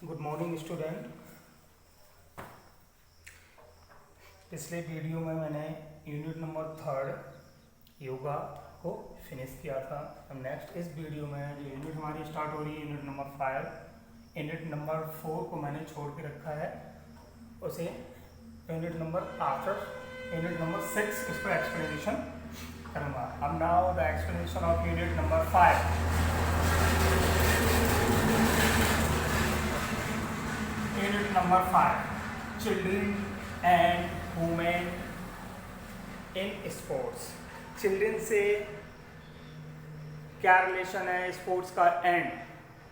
Good morning student. पिछले video में मैंने यूनिट नंबर 3 योगा को फिनिश किया था। अब नेक्स्ट इस वीडियो में जो यूनिट हमारी स्टार्ट हो रही है यूनिट नंबर 5, यूनिट नंबर 4 को मैंने छोड़ के रखा है, उसे unit number after unit number 6 इसको एक्सप्लेनेशन करूँगा। अब now the explanation of unit number 5। Unit number 5, children and women in sports. Children से क्या रिलेशन है स्पोर्ट्स का, and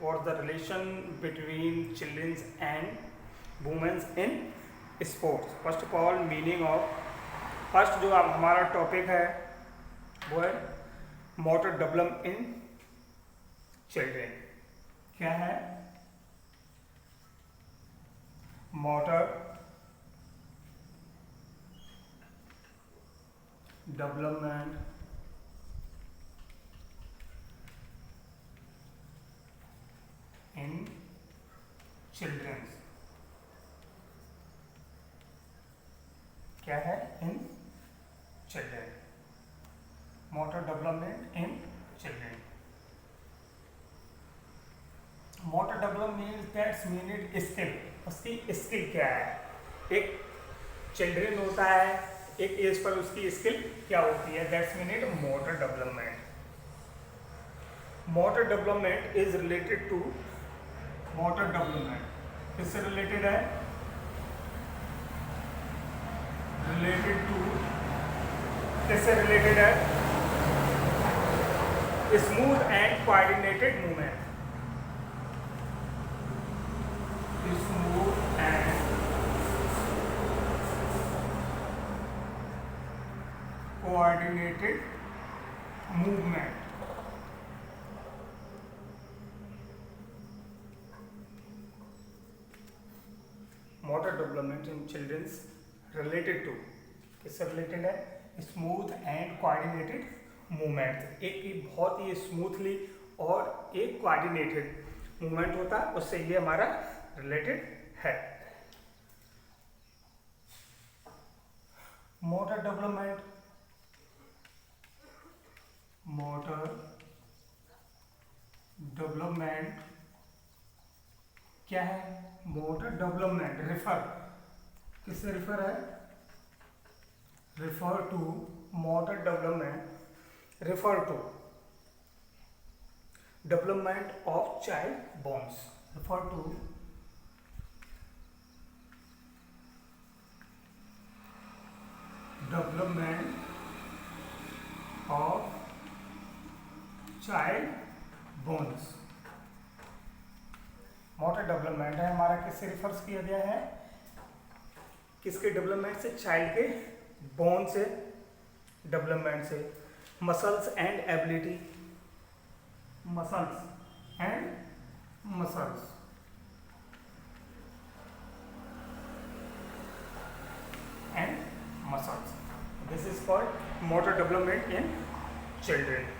what the relation between childrens and womens in sports. First of all meaning of first जो अब हमारा topic है वो है मोटर डेवलपमेंट इन चिल्ड्रन। क्या है? Motor development in children. क्या है? In children, motor development in children. Motor development that's meaning skill. उसकी स्किल क्या है? एक चिल्ड्रन होता है, एक एज पर उसकी स्किल क्या होती है, that's meaning motor development. Motor development is related to motor development किससे रिलेटेड है? रिलेटेड टू किससे रिलेटेड है? Smooth and coordinated movement. Smooth and coordinated movement. Motor development in childrens related to किससे related है? Smooth and coordinated movement. एक बहुत ही smoothly और एक कोऑर्डिनेटेड मूवमेंट होता है, उससे ये हमारा रिलेटेड है। मोटर डेवलपमेंट, मोटर डेवलपमेंट क्या है? मोटर डेवलपमेंट रिफर किससे रिफर है? Refer to motor development refer to development of child bones. Refer to development of child bones. Motor development है हमारा किससे रिफर्स किया गया है? किसके डेवलपमेंट से? चाइल्ड के बोन से डेवलपमेंट से। Muscles and ability, muscles and muscles and muscles. This is called motor development in children.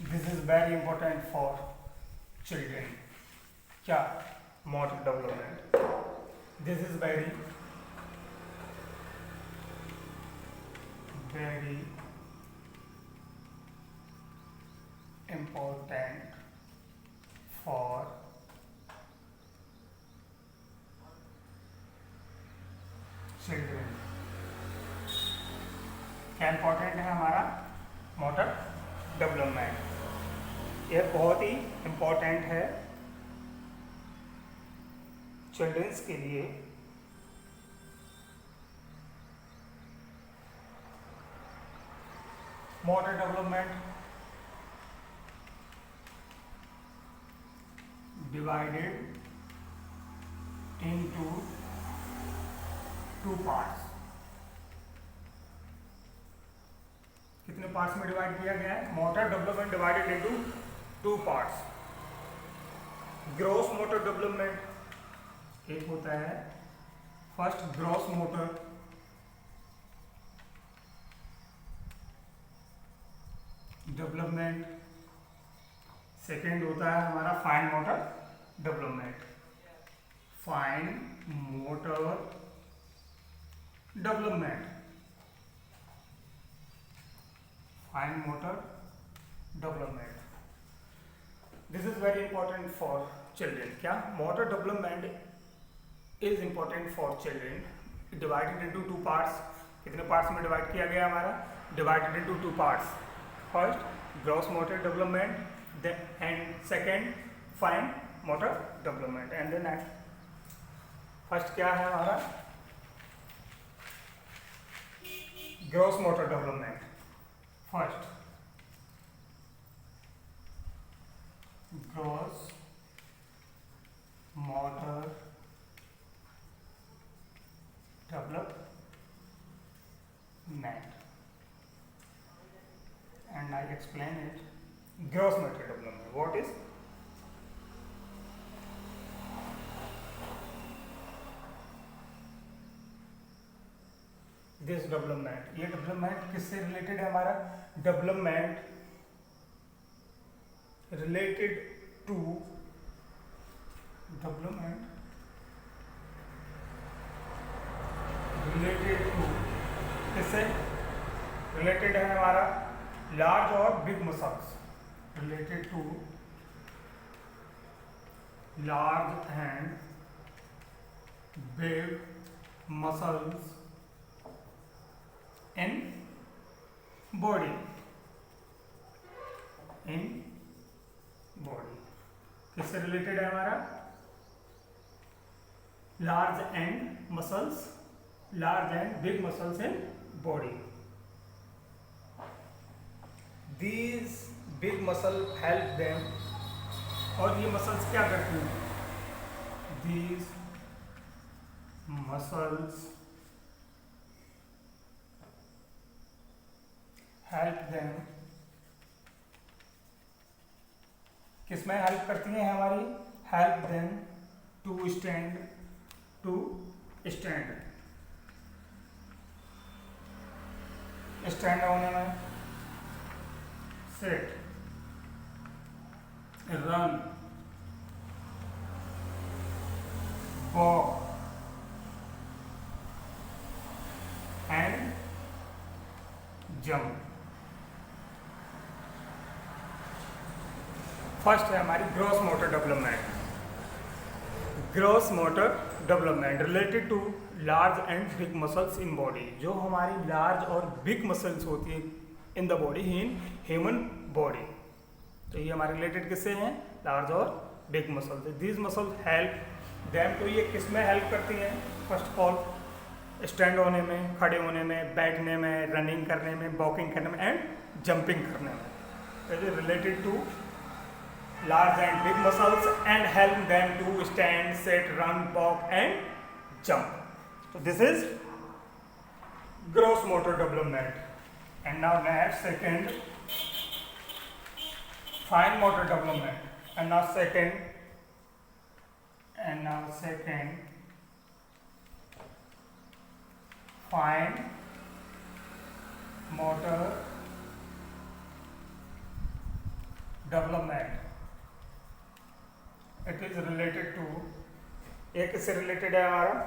This is very important for children. क्या? Motor development. This is very important for children. क्या important है हमारा motor development? यह बहुत ही important है childrens के लिए। Motor development divided into 2 parts. कितने पार्ट्स में डिवाइड किया गया है। Motor development divided into 2 parts. Gross motor development एक होता है, first gross motor development, second होता है हमारा fine motor development. Fine motor development, fine motor development, this is very important for children. क्या? Motor development is important for children. Divided into 2 parts. कितने parts में divide किया गया हमारा? Divided into 2 parts. First gross motor development and second fine motor development. And then next first क्या है हमारा? Gross motor development. First gross motor development, and I explain it. Gross motor development, what is? This development, ये development किससे related है हमारा? Development related to किससे related है हमारा? लार्ज और big muscles. Related to large and big muscles in body. किससे related है हमारा? Large and big muscles in body. These big muscle help them, और ये मसल्स क्या करती हैं? These muscles help them, किसमें हेल्प करती हैं हमारी? Help them to stand, stand होने में, sit, run, walk and jump। First है हमारी gross motor development. Gross motor development related to large and big muscles in body. जो हमारी लार्ज और बिग मसल्स होती है in the body, in human body, तो ये हमारे रिलेटेड किससे हैं? लार्ज और बिग मसल से। दीज मसल हेल्प देम, तो ये किस में हेल्प करती हैं? फर्स्ट ऑफ ऑल स्टैंड होने में, खड़े होने में, बैठने में, रनिंग करने में, वॉकिंग करने में एंड जंपिंग करने में। It is related to large and big muscles and help them to stand, sit, run, walk and jump. So this is gross motor development. And now next, second, fine motor development. And now second, fine motor development. It is related to, एक इससे related है हमारा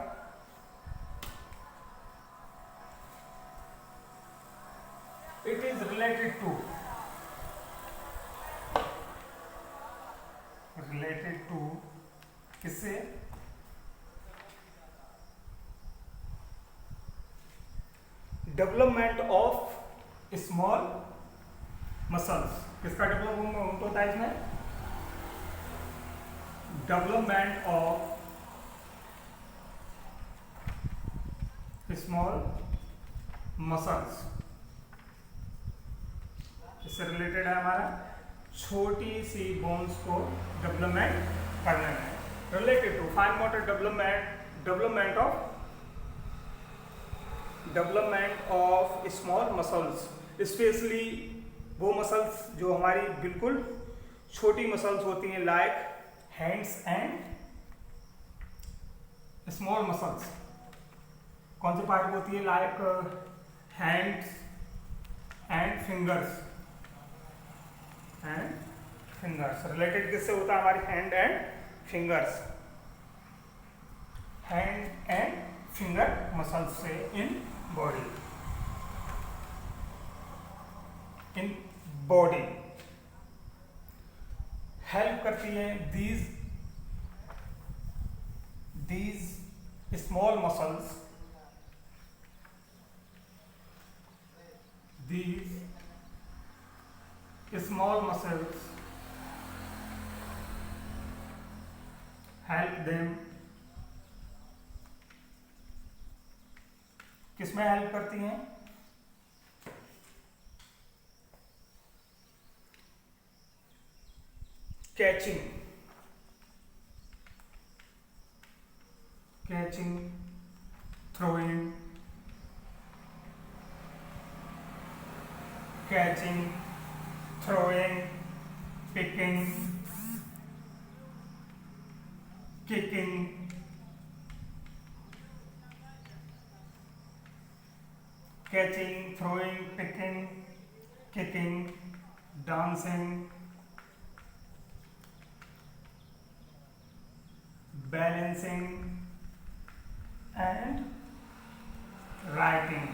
it is related to किससे? Development of small muscles. किसका development होता है इसमें? Development of small muscles. इससे रिलेटेड है हमारा छोटी सी बोन्स को डेवलपमेंट करने में। Related to fine motor development of development of small muscles, specially वो मसल्स जो हमारी बिल्कुल छोटी मसल्स होती हैं, like hands and small muscles. कौन सी पार्ट होती है? Like hands and fingers, and fingers related किससे होता है? हमारी hand and fingers, hand and finger muscles से in body, in body help करती है these small muscles, these small muscles help them, किसमें हेल्प करती हैं? Catching, throwing, catching, throwing, picking, kicking, catching, throwing, picking, kicking, dancing, balancing, and writing,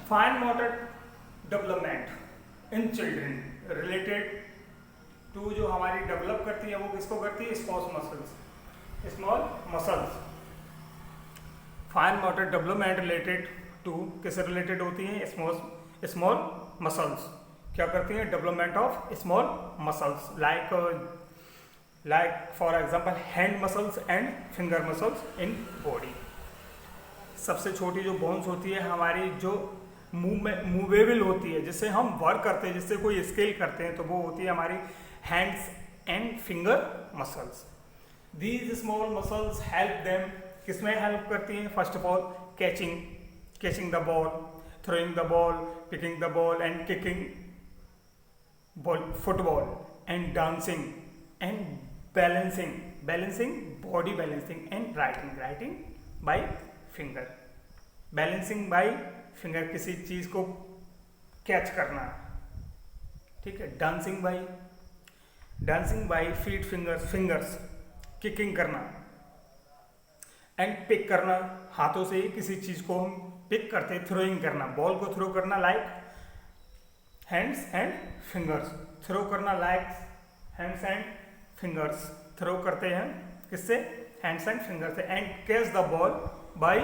fine motor development in children related to, जो हमारी develop करती है वो किसको करती है? Small muscles. Fine motor development related to किससे रिलेटेड होती है? Small muscles. क्या करती हैं? Development of small muscles, like for example hand muscles and finger muscles in body. सबसे छोटी जो बोन्स होती है हमारी, जो मूवेबल होती है, जिससे हम वर्क करते हैं, जिससे कोई स्केल करते हैं, तो वो होती है हमारी hands and finger muscles. These small muscles help them, किसमें हेल्प करती हैं? First of all catching the ball, throwing the ball, picking the ball and kicking football, and dancing and balancing, body balancing, and writing by finger, balancing by finger, किसी चीज को catch करना, ठीक है। Dancing by feet, fingers, kicking करना, and pick करना, हाथों से ही किसी चीज को हम पिक करते हैं। थ्रोइंग करना, बॉल को थ्रो करना like hands and fingers, throw करना like hands and fingers, throw करते हैं किससे? हैंड्स एंड फिंगर से, and catch the ball by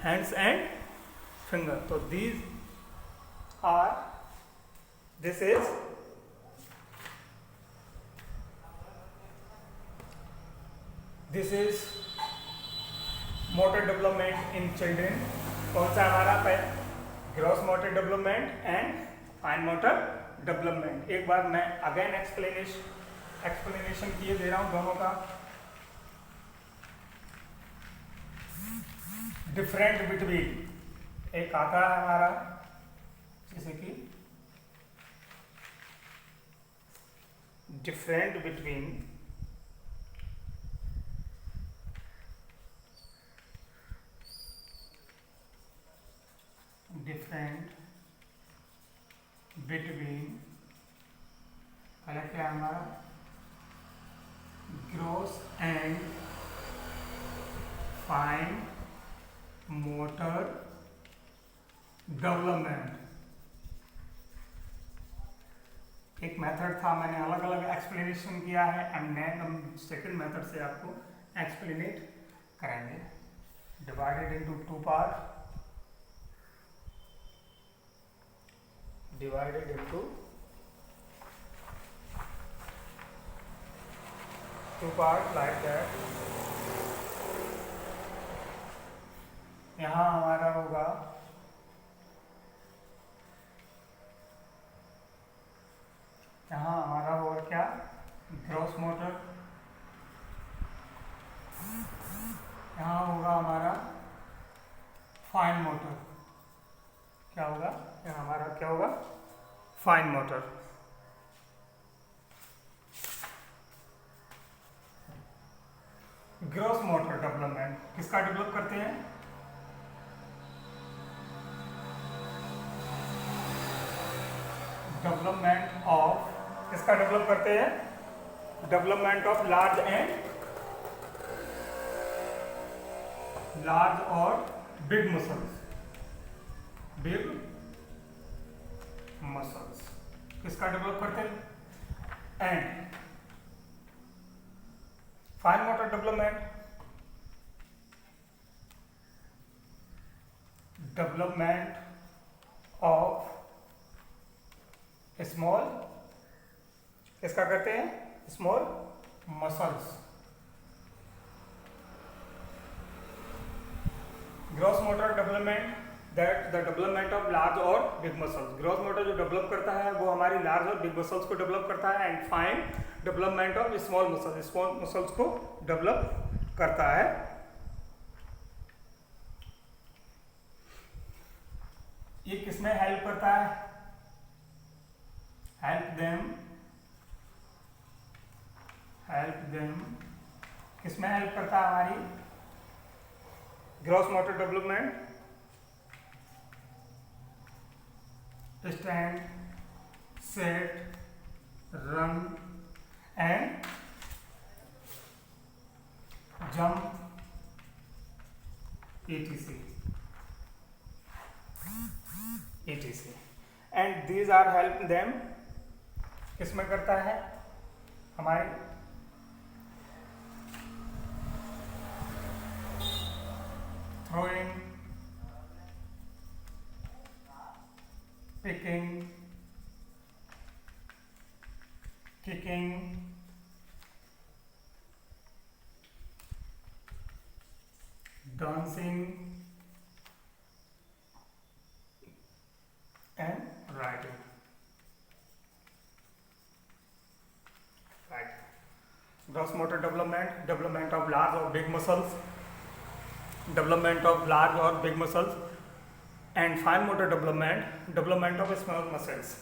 hands and finger. तो this is motor development in children. कौन सा हमारा? Gross motor development and fine motor development. एक बार मैं अगेन एक्सप्लेनेशन किए दे रहा हूं दोनों का। डिफरेंट बिटवीन, एक आता है हमारा जैसे कि डिफरेंट बिटवीन पहले क्या हमारा? Gross and fine motor development. एक मेथड था, मैंने अलग अलग एक्सप्लेनेशन किया है, एंड हम सेकंड मेथड से आपको एक्सप्लेनेट करेंगे। Divided into two part, divided into two parts like that। यहाँ हमारा होगा क्या? ग्रॉस मोटर, यहाँ होगा हमारा फाइन मोटर। क्या होगा यहाँ हमारा, क्या होगा, fine motor. Gross motor development किसका डेवलप करते हैं, डेवलपमेंट ऑफ, किसका डेवलप करते हैं, डेवलपमेंट ऑफ लार्ज और बिग मसल्स, बिग मसल्स किसका डेवलप करते हैं। And fine motor development, development of small, किसका करते हैं, small muscles. Gross motor development, that the development of large और बिग मसल्स। ग्रॉस मोटर जो डेवलप करता है वो हमारी लार्ज और बिग मसल्स को डेवलप करता है। And fine development of small muscles, small muscles को डेवलप करता है। ये किसमें हेल्प करता है, हेल्प देम, किसमें हेल्प करता है हमारी gross motor development, stand, set, run and jump etc and these are help them, किसमें करता है हमारे throwing, picking, kicking, dancing and writing. Right. Gross motor development, development of large or big muscles, development of large or big muscles, and fine motor development, development of small muscles.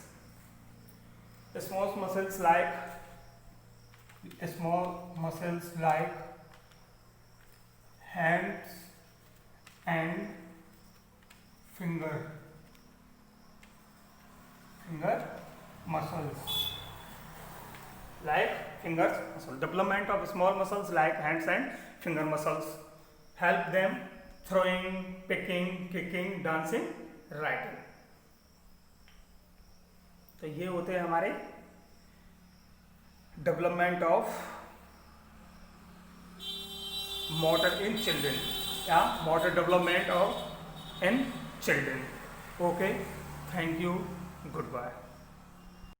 Small muscles like hands and finger muscles, like fingers muscle. Development of small muscles like hands and finger muscles help them throwing, picking, kicking, dancing, writing. तो ये होते हैं हमारे development of motor in children या motor development of in children. Okay, thank you, good bye.